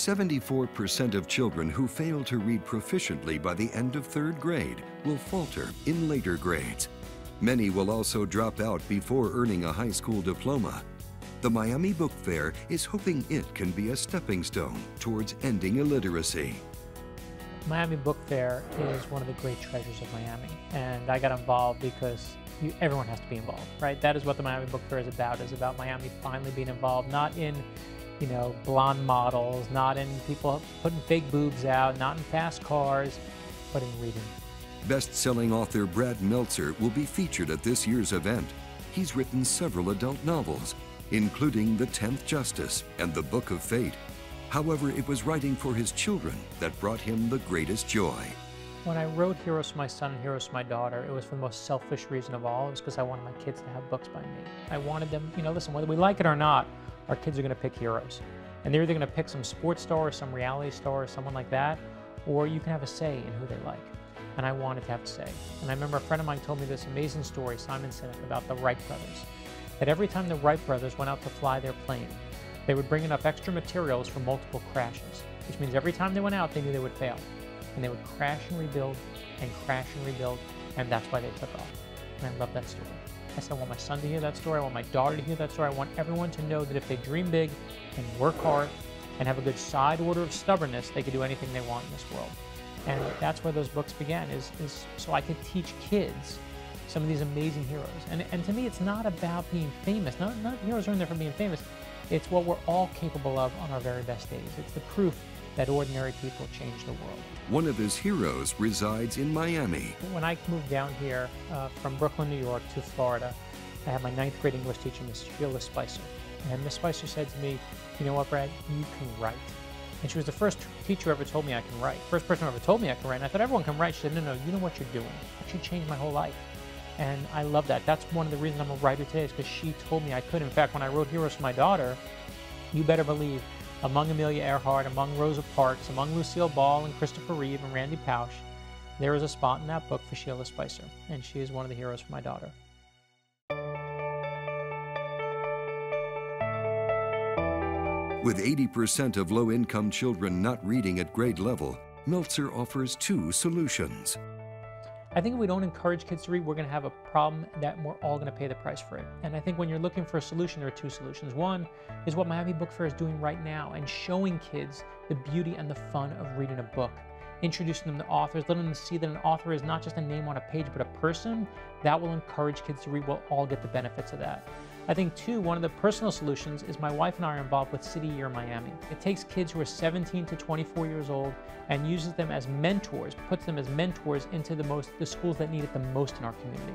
74% of children who fail to read proficiently by the end of 3rd grade will falter in later grades. Many will also drop out before earning a high school diploma. The Miami Book Fair is hoping it can be a stepping stone towards ending illiteracy. Miami Book Fair is one of the great treasures of Miami, and I got involved because everyone has to be involved, right? That is what the Miami Book Fair is about Miami finally being involved, not in, blonde models, not in people putting fake boobs out, not in fast cars, but in reading. Best-selling author Brad Meltzer will be featured at this year's event. He's written several adult novels, including The 10th Justice and The Book of Fate. However, it was writing for his children that brought him the greatest joy. When I wrote Heroes for My Son and Heroes for My Daughter, it was for the most selfish reason of all. It was because I wanted my kids to have books by me. I wanted them, listen, whether we like it or not, our kids are going to pick heroes. And they're either going to pick some sports star or some reality star or someone like that, or you can have a say in who they like. And I wanted to have a say. And I remember a friend of mine told me this amazing story, Simon Sinek, about the Wright brothers. That every time the Wright brothers went out to fly their plane, they would bring enough extra materials for multiple crashes, which means every time they went out, they knew they would fail. And they would crash and rebuild, and that's why they took off. And I love that story. I said, I want my son to hear that story, I want my daughter to hear that story, I want everyone to know that if they dream big and work hard and have a good side order of stubbornness, they can do anything they want in this world. And that's where those books began, is so I could teach kids some of these amazing heroes. And to me, it's not about being famous. None of the heroes are in there for being famous. It's what we're all capable of on our very best days. It's the proof that ordinary people change the world. One of his heroes resides in Miami. When I moved down here from Brooklyn, New York to Florida, I had my 9th grade English teacher, Miss Sheila Spicer. And Miss Spicer said to me, you know what, Brad, you can write. And she was the first teacher who ever told me I can write. First person who ever told me I can write. And I thought everyone can write. She said, no, you know what you're doing. She changed my whole life. And I love that. That's one of the reasons I'm a writer today, is because she told me I could. In fact, when I wrote Heroes for My Daughter, you better believe, among Amelia Earhart, among Rosa Parks, among Lucille Ball and Christopher Reeve and Randy Pausch, there is a spot in that book for Sheila Spicer, and she is one of the heroes for my daughter. With 80% of low-income children not reading at grade level, Meltzer offers 2 solutions. I think if we don't encourage kids to read, we're going to have a problem that we're all going to pay the price for it. And I think when you're looking for a solution, there are 2 solutions. One is what Miami Book Fair is doing right now, and showing kids the beauty and the fun of reading a book. Introducing them to authors, letting them see that an author is not just a name on a page, but a person. That will encourage kids to read. We'll all get the benefits of that. I think, too, one of the personal solutions is my wife and I are involved with City Year Miami. It takes kids who are 17 to 24 years old and uses them as mentors, puts them as mentors into the schools that need it the most in our community.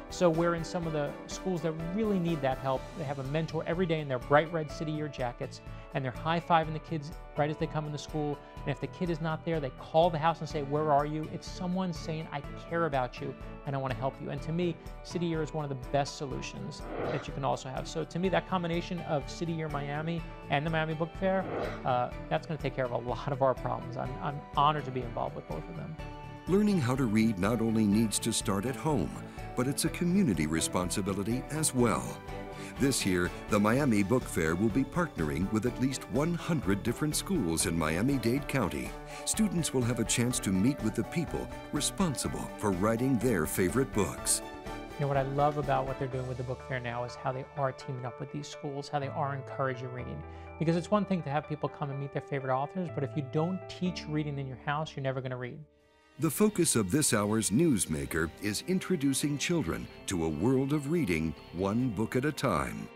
So we're in some of the schools that really need that help. They have a mentor every day in their bright red City Year jackets, and they're high-fiving the kids right as they come into school. And if the kid is not there, they call the house and say, where are you? It's someone saying, I care about you and I want to help you. And to me, City Year is one of the best solutions that you can also have. So to me, that combination of City Year Miami and the Miami Book Fair, that's going to take care of a lot of our problems. I'm honored to be involved with both of them. Learning how to read not only needs to start at home, but it's a community responsibility as well. This year, the Miami Book Fair will be partnering with at least 100 different schools in Miami-Dade County. Students will have a chance to meet with the people responsible for writing their favorite books. You know, what I love about what they're doing with the book fair now is how they are teaming up with these schools, how they are encouraging reading. Because it's one thing to have people come and meet their favorite authors, but if you don't teach reading in your house, you're never going to read. The focus of this hour's Newsmaker is introducing children to a world of reading, one book at a time.